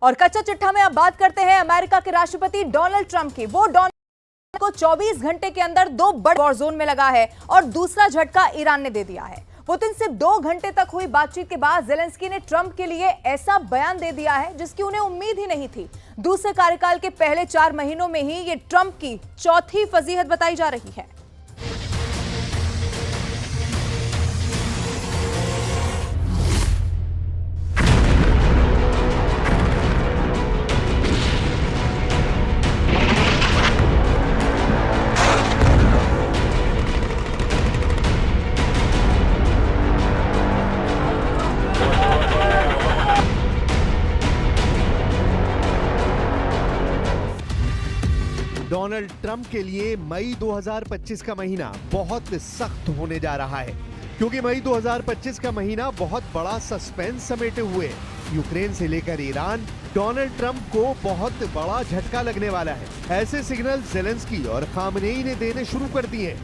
और कच्चा चिट्ठा में अब बात करते हैं अमेरिका के राष्ट्रपति डोनाल्ड ट्रंप की। वो डोनाल्ड को 24 घंटे के अंदर 2 बड़े वॉर जोन में लगा है और दूसरा झटका ईरान ने दे दिया है। पुतिन से 2 घंटे तक हुई बातचीत के बाद जेलेंस्की ने ट्रंप के लिए ऐसा बयान दे दिया है जिसकी उन्हें उम्मीद ही नहीं थी। दूसरे कार्यकाल के पहले 4 महीनों में ही ये ट्रंप की चौथी फजीहत बताई जा रही है। डोनाल्ड ट्रंप के लिए मई 2025 का महीना बहुत सख्त होने जा रहा है, क्योंकि मई 2025 का महीना बहुत बड़ा सस्पेंस समेटे हुए यूक्रेन से लेकर ईरान। डोनाल्ड ट्रंप को बहुत बड़ा झटका लगने वाला है। ऐसे सिग्नल जेलेंस्की और खामनेई ने देने शुरू कर दिए हैं।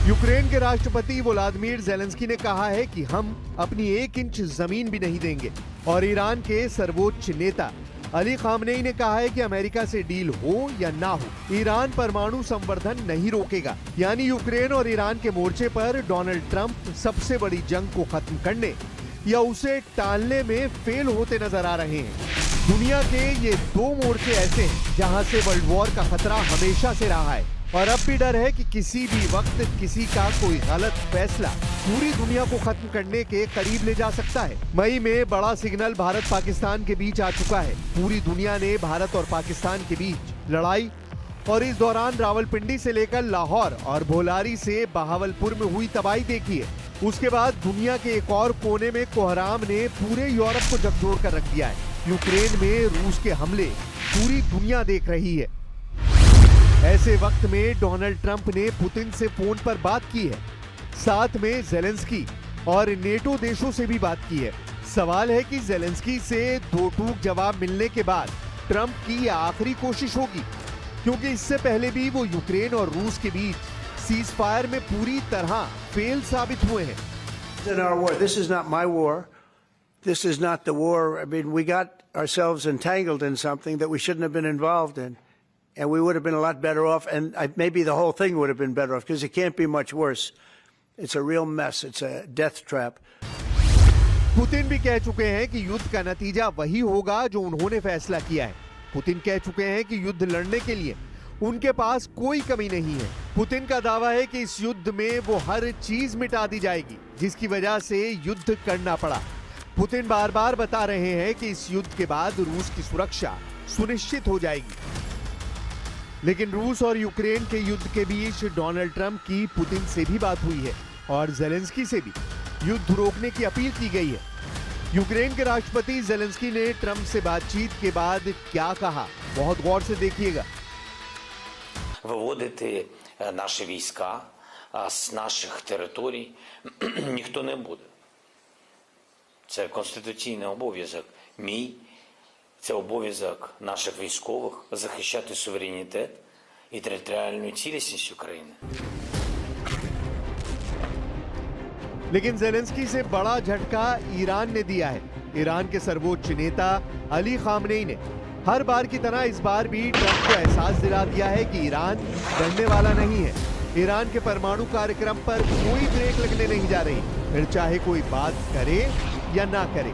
यूक्रेन के राष्ट्रपति व्लादिमीर जेलेंस्की ने कहा है कि हम अपनी 1 इंच जमीन भी नहीं देंगे, और ईरान के सर्वोच्च नेता अली खामनेई ने कहा है कि अमेरिका से डील हो या ना हो, ईरान परमाणु संवर्धन नहीं रोकेगा। यानी यूक्रेन और ईरान के मोर्चे पर डोनाल्ड ट्रंप सबसे बड़ी जंग को खत्म करने या उसे टालने में फेल होते नजर आ रहे हैं। दुनिया के ये 2 मोर्चे ऐसे हैं जहां से वर्ल्ड वॉर का खतरा हमेशा से रहा है, और अब भी डर है कि किसी भी वक्त किसी का कोई गलत फैसला पूरी दुनिया को खत्म करने के करीब ले जा सकता है। मई में बड़ा सिग्नल भारत पाकिस्तान के बीच आ चुका है। पूरी दुनिया ने भारत और पाकिस्तान के बीच लड़ाई और इस दौरान रावलपिंडी से लेकर लाहौर और भोलारी से बहावलपुर में हुई तबाही देखी है। उसके बाद दुनिया के एक और कोने में कोहराम ने पूरे यूरोप को झकझोर कर रख दिया है। यूक्रेन में रूस के हमले पूरी दुनिया देख रही है। ऐसे वक्त में डोनाल्ड ट्रंप ने पुतिन से फोन पर बात की है, साथ में जेलेंस्की और नेटो देशों से भी बात की है। सवाल है कि जेलेंस्की से 2 टूक जवाब मिलने के बाद ट्रंप की आखिरी कोशिश होगी, क्योंकि इससे पहले भी वो यूक्रेन और रूस के बीच सीज फायर में पूरी तरह फेल साबित हुए हैं। This is not my war. This is not the war. I mean, we got ourselves entangled in something that we shouldn't have been involved in. And we would have been a lot better off, and maybe the whole thing would have been better off, because it can't be much worse. It's a real mess. It's a death trap. Putin भी कह चुके हैं कि युद्ध का नतीजा वही होगा जो उन्होंने फैसला किया है। पुतिन कह चुके हैं कि युद्ध लड़ने के लिए उनके पास कोई कमी नहीं है। पुतिन का दावा है कि इस युद्ध में वो हर चीज मिटा दी जाएगी जिसकी वजह से युद्ध करना पड़ा। पुतिन बार बार बता रहे हैं कि इस युद्ध के बाद रूस की सुरक्षा सुनिश्चित हो जाएगी। लेकिन रूस और यूक्रेन के युद्ध के बीच डोनाल्ड ट्रंप की पुतिन से भी बात हुई है और जेलेंस्की से भी युद्ध रोकने की अपील की गई है। यूक्रेन के राष्ट्रपति जेलेंस्की ने ट्रंप से बातचीत के बाद क्या कहा, बहुत गौर से देखिएगा। Виводити наші війська з наших територій ніхто не буде. Це конституційний обов'язок мій. Це обов'язок наших військових захищати суверенітет і територіальну цілісність України. लेकिन जेलेंस्की से बड़ा झटका ईरान ने दिया है। ईरान के सर्वोच्च नेता अली खामनेई ने हर बार की तरह इस बार भी ट्रंप को एहसास दिला दिया है कि ईरान डरने वाला नहीं है। ईरान के परमाणु कार्यक्रम पर कोई ब्रेक लगने नहीं जा रही, फिर चाहे कोई बात करे या ना करे।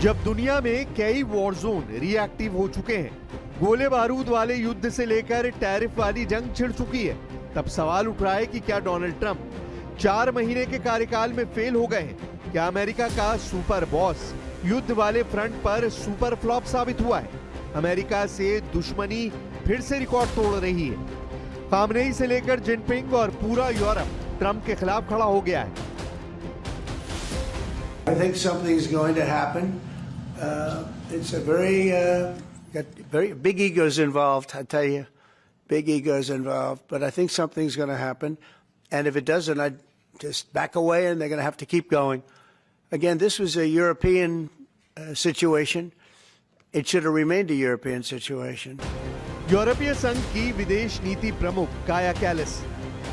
जब दुनिया में कई वॉर जोन रिएक्टिव हो चुके हैं, गोले बारूद वाले युद्ध से लेकर टैरिफ वाली जंग छिड़ चुकी है, तब सवाल उठ रहा है कि क्या डोनाल्ड ट्रंप 4 महीने के कार्यकाल में फेल हो गए हैं? क्या अमेरिका का सुपर बॉस युद्ध वाले फ्रंट पर सुपर फ्लॉप साबित हुआ है? अमेरिका से दुश्मनी फिर से रिकॉर्ड तोड़ रही है। खामनेई से लेकर जिनपिंग और पूरा यूरोप ट्रंप के खिलाफ खड़ा हो गया है। I think something's going to happen. It's a very got very big egos involved, I tell you. big egos involved, but I think something's going to happen. And if it doesn't, I'd just back away and they're going to have to keep going. Again, this was a European situation. It should have remained a European situation. यूरोपीय संघ की विदेश नीति प्रमुख काया Kallis,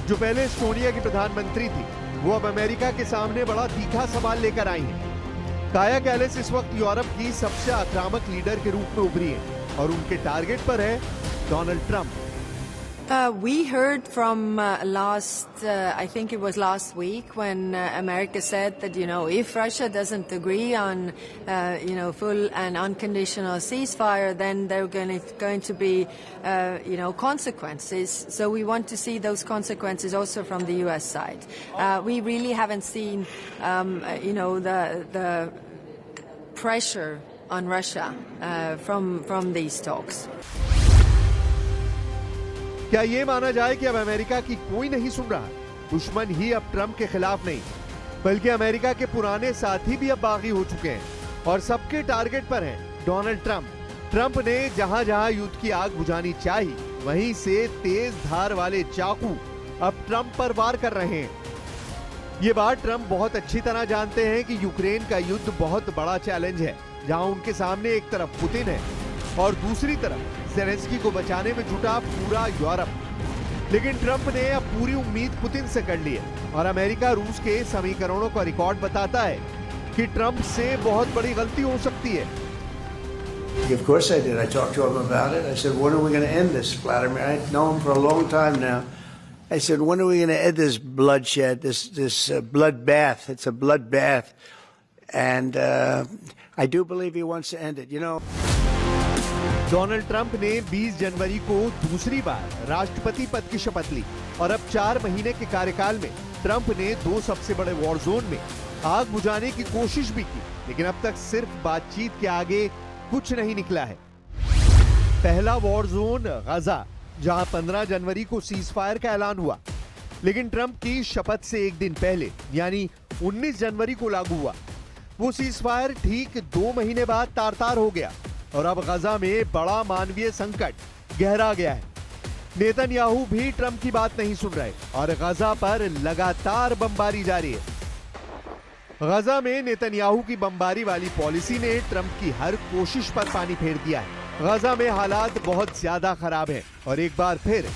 जो पहले Estonia की प्रधानमंत्री थी, वो अब अमेरिका के सामने बड़ा तीखा सवाल लेकर आई हैं। काया कैलिस इस वक्त यूरोप की सबसे आक्रामक लीडर के रूप में उभरी हैं और उनके टारगेट पर है Donald Trump. We heard from I think it was last week, when America said that, if Russia doesn't agree on, full and unconditional ceasefire, then there are going to be, consequences. So we want to see those consequences also from the U.S. side. We really haven't seen, the pressure on Russia from these talks. क्या ये माना जाए कि अब America की कोई नहीं सुन रहा? दुश्मन ही अब ट्रंप के खिलाफ नहीं, बल्कि अमेरिका के पुराने साथी भी अब बागी हो चुके हैं और सबके टारगेट पर हैं डोनाल्ड ट्रंप। ट्रंप ने जहां जहां युद्ध की आग बुझानी चाहिए, वहीं से तेज धार वाले चाकू अब ट्रंप पर वार कर रहे हैं। ये बात ट्रंप बहुत अच्छी तरह जानते हैं कि यूक्रेन का युद्ध बहुत बड़ा चैलेंज है, जहां उनके सामने एक तरफ पुतिन है और दूसरी तरफ ज़ेलेंस्की को बचाने में जुटा पूरा यूरोप। लेकिन ट्रंप ने अब पूरी उम्मीद पुतिन से कर ली है और अमेरिका रूस के समीकरणों का रिकॉर्ड बताता है कि ट्रंप से बहुत बड़ी गलती हो सकती है। Of course I did. I talked to him about it. I said, when are we going to end this, Vladimir? I know him for a long time now. I said, when are we going to end this bloodshed, this bloodbath? It's a bloodbath. And I do believe he wants to end it. Donald Trump ने 20 जनवरी को दूसरी बार राष्ट्रपति पद की शपथ ली और अब 4 महीने के कार्यकाल में ट्रंप ने 2 सबसे बड़े वॉर जोन में आग बुझाने की कोशिश भी की, लेकिन अब तक सिर्फ बातचीत के आगे कुछ नहीं निकला है। पहला वॉर जोन गजा, जहां 15 जनवरी को सीजफायर का ऐलान हुआ, लेकिन ट्रंप की शपथ से एक दिन पहले यानी 19 जनवरी को लागू हुआ। वो सीजफायर ठीक 2 महीने बाद तार-तार हो गया और अब गजा में बड़ा मानवीय संकट गहरा गया है। नेतन्याहू भी ट्रंप की बात नहीं सुन रहे और गजा पर लगातार बमबारी जारी है। गजा में नेतन्याहू की बमबारी वाली पॉलिसी ने ट्रंप की हर कोशिश पर पानी फेर दिया है। गजा में हालात बहुत ज्यादा खराब हैं और एक बार फिर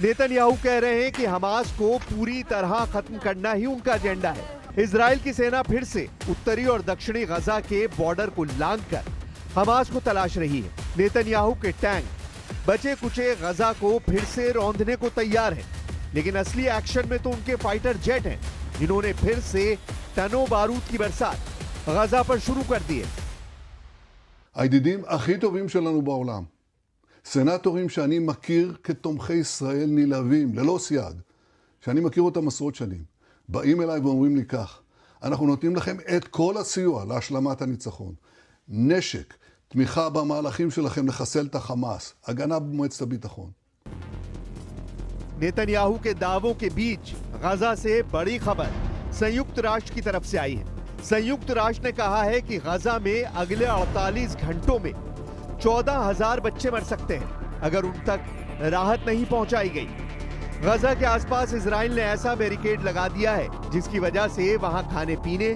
नेतन्याहू कह रहे हैं कि हमास को पूरी तरह खत्म करना ही उनका एजेंडा है। इजराइल की सेना फिर से उत्तरी और दक्षिणी गजा के बॉर्डर को लांघकर हमास को तलाश रही है। नेतन्याहू के टैंक बचे कुचे गजा को फिर से रौंदने को तैयार हैं, लेकिन असली एक्शन में तो उनके फाइटर जेट हैं, जिन्होंने फिर से टनों बारूद की बरसात गजा पर शुरू कर दी है। הידידים הכי טובים שלנו בעולם, סנטורים שאני מכיר כתומכי ישראל נלהבים, ללא סייג, שאני מכיר אותם עשרות שנים, באים אליי ואומרים לי כך: אנחנו נותנים לכם את כל הסיוע להשלמת הניצחון, נשק, תמיכה במהלכים שלכם לחסל את החמאס, הגנה במועצת הביטחון. नेतन्याहू के दावों के बीच गजा से बड़ी खबर संयुक्त राष्ट्र की तरफ से आई है। संयुक्त राष्ट्र ने कहा है कि गजा में अगले 48 घंटों में 14,000 बच्चे मर सकते हैं अगर उन तक राहत नहीं पहुंचाई गई। गजा के आसपास इजराइल ने ऐसा बैरिकेड लगा दिया है जिसकी वजह से वहां खाने पीने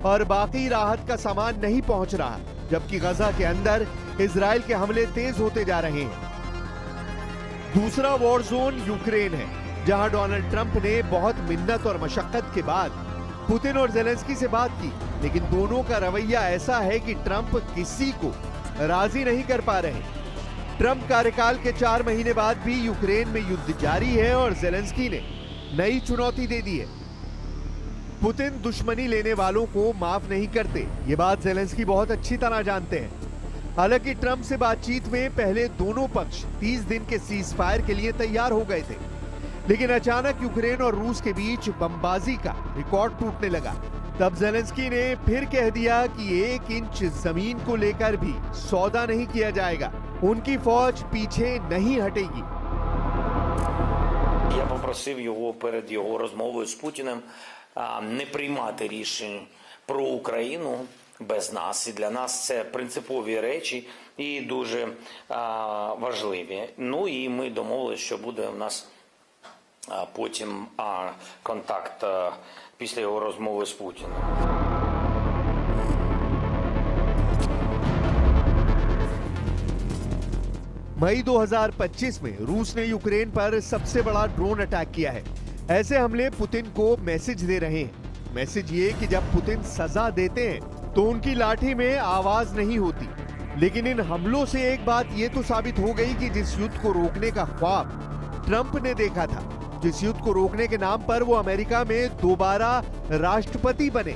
और बाकी राहत का सामान नहीं पहुंच रहा, जबकि गजा के अंदर इजराइल के हमले तेज होते जा रहे हैं। दूसरा वॉर जोन यूक्रेन है, जहां डोनाल्ड ट्रंप ने बहुत मिन्नत और मशक्कत के बाद पुतिन और ज़ेलेंस्की से बात की, लेकिन दोनों का रवैया ऐसा है कि ट्रंप किसी को राजी नहीं कर पा रहे। ट्रंप कार्यकाल के 4 महीने बाद भी यूक्रेन में युद्ध जारी है और ज़ेलेंस्की ने नई चुनौती दे दी है। पुतिन दुश्मनी लेने वालों को माफ नहीं करते, ये बात ज़ेलेंस्की बहुत अच्छी तरह जानते हैं। हालांकि ट्रंप से बातचीत में पहले दोनों पक्ष 30 दिन के सीज फायर के लिए तैयार हो गए थे, लेकिन अचानक यूक्रेन और रूस के बीच बमबाजी का रिकॉर्ड टूटने लगा। तब ज़ेलेंस्की ने फिर कह दिया कि 1 इंच जमीन को लेकर भी सौदा नहीं किया जाएगा, उनकी फौज पीछे नहीं हटेगी। Я попросив його перед його розмовою з Путіним не приймати рішень про Україну без нас. І для нас це принципові речі і дуже важливі. Ну і ми домовилися, що буде у нас потім контакт після його розмови з Путіним. मई 2025 में रूस ने यूक्रेन पर सबसे बड़ा ड्रोन अटैक किया है। ऐसे हमले पुतिन को मैसेज दे रहे हैं। मैसेज ये कि जब पुतिन सजा देते हैं तो उनकी लाठी में आवाज नहीं होती। लेकिन इन हमलों से एक बात ये तो साबित हो गई कि जिस युद्ध को रोकने का ख्वाब ट्रंप ने देखा था, जिस युद्ध को रोकने के नाम पर वो अमेरिका में दोबारा राष्ट्रपति बने,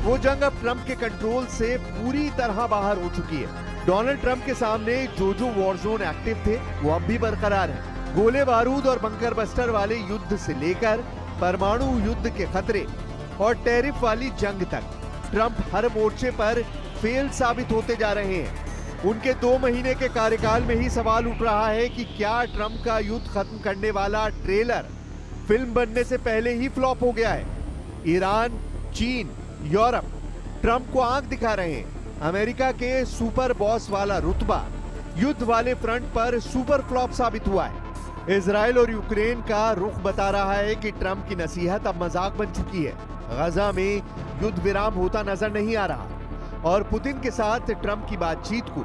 वो जंग अब ट्रंप के कंट्रोल से पूरी तरह बाहर हो चुकी है। डोनाल्ड ट्रंप के सामने जो वॉर जोन एक्टिव थे वो अब भी बरकरार है। गोले बारूद और बंकर बस्टर वाले युद्ध से लेकर परमाणु युद्ध के खतरे और टैरिफ वाली जंग तक ट्रंप हर मोर्चे पर फेल साबित होते जा रहे हैं। उनके 2 महीने के कार्यकाल में ही सवाल उठ रहा है कि क्या ट्रंप का युद्ध खत्म करने वाला ट्रेलर फिल्म बनने से पहले ही फ्लॉप हो गया है। ईरान, चीन, यूरोप ट्रंप को आंख दिखा रहे हैं। अमेरिका के सुपर बॉस वाला रुतबा युद्ध वाले फ्रंट पर सुपर फ्लॉप साबित हुआ है। इजराइल और यूक्रेन का रुख बता रहा है कि ट्रंप की नसीहत अब मजाक बन चुकी है। गजा में युद्ध विराम होता नजर नहीं आ रहा और पुतिन के साथ ट्रंप की बातचीत को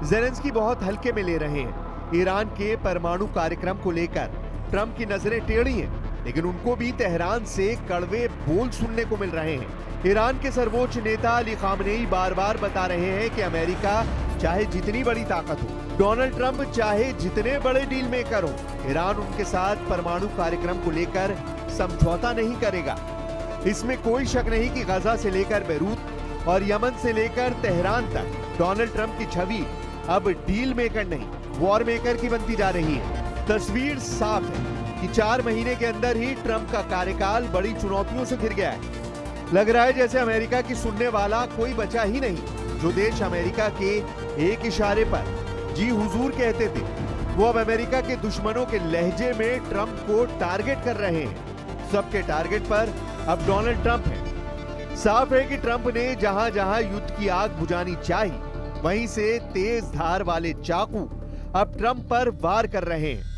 ज़ेलेंस्की बहुत हल्के में ले रहे हैं। ईरान के परमाणु कार्यक्रम को लेकर ट्रंप की नजरें टेढ़ी हैं, लेकिन उनको भी तेहरान से कड़वे बोल सुनने को मिल रहे हैं। ईरान के सर्वोच्च नेता अली खामनेई बार बार बता रहे हैं कि अमेरिका चाहे जितनी बड़ी ताकत हो, डोनाल्ड ट्रंप चाहे जितने बड़े डील मेकर हो, ईरान उनके साथ परमाणु कार्यक्रम को लेकर समझौता नहीं करेगा। इसमें कोई शक नहीं कि गजा से लेकर बेरूत और यमन से लेकर तेहरान तक डोनाल्ड ट्रंप की छवि अब डील मेकर नहीं, वॉर मेकर की बनती जा रही है। तस्वीर साफ है कि 4 महीने के अंदर ही ट्रंप का कार्यकाल बड़ी चुनौतियों से घिर गया है। लग रहा है जैसे अमेरिका की सुनने वाला कोई बचा ही नहीं। जो देश अमेरिका के एक इशारे पर जी हुजूर कहते थे, वो अब अमेरिका के दुश्मनों के लहजे में ट्रंप को टारगेट कर रहे हैं। सबके टारगेट पर अब डोनाल्ड ट्रंप है। साफ है कि ट्रंप ने जहां जहां युद्ध की आग बुझानी चाही, वहीं से तेज धार वाले चाकू अब ट्रंप पर वार कर रहे हैं।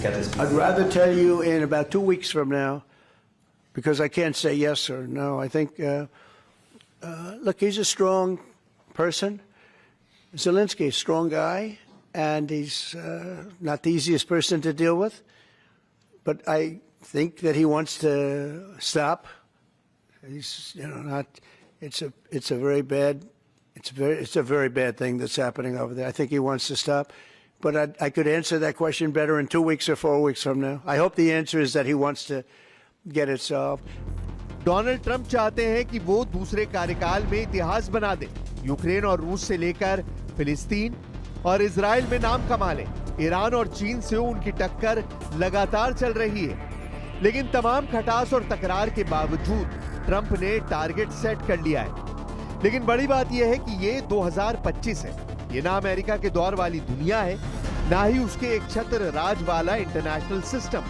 I'd rather tell you in about 2 weeks from now, because I can't say yes or no. I think, look, he's a strong person. Zelensky is a strong guy, and he's not the easiest person to deal with. But I think that he wants to stop. He's, not. It's a very bad. It's a very bad thing that's happening over there. I think he wants to stop. But I could answer that question better in 2 weeks or 4 weeks from now. I hope the answer is that he wants to get it solved. Donald Trump चाहते हैं कि वो दूसरे कार्यकाल में इतिहास बना दे। Ukraine और रूस से लेकर फिलिस्तीन और इजराइल में नाम कमा ले। ईरान और चीन से उनकी टक्कर लगातार चल रही है। लेकिन तमाम खटास और तकरार के बावजूद ट्रंप ने टारगेट सेट कर लिया है। लेकिन बड़ी बात यह है कि ये 2025 है। ये ना अमेरिका के दौर वाली दुनिया है, ना ही उसके एक छत्र राज वाला इंटरनेशनल सिस्टम।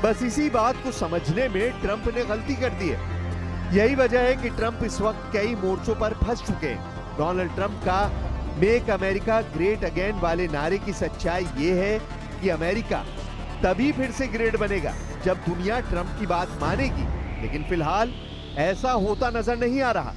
बस इसी बात को समझने में ट्रंप ने गलती कर दी है। यही वजह है कि ट्रंप इस वक्त कई मोर्चों पर फंस चुके हैं। डोनाल्ड ट्रंप का मेक अमेरिका ग्रेट अगेन वाले नारे की सच्चाई ये है कि अमेरिका तभी फिर से ग्रेट बनेगा जब दुनिया ट्रंप की बात मानेगी। लेकिन फिलहाल ऐसा होता नजर नहीं आ रहा।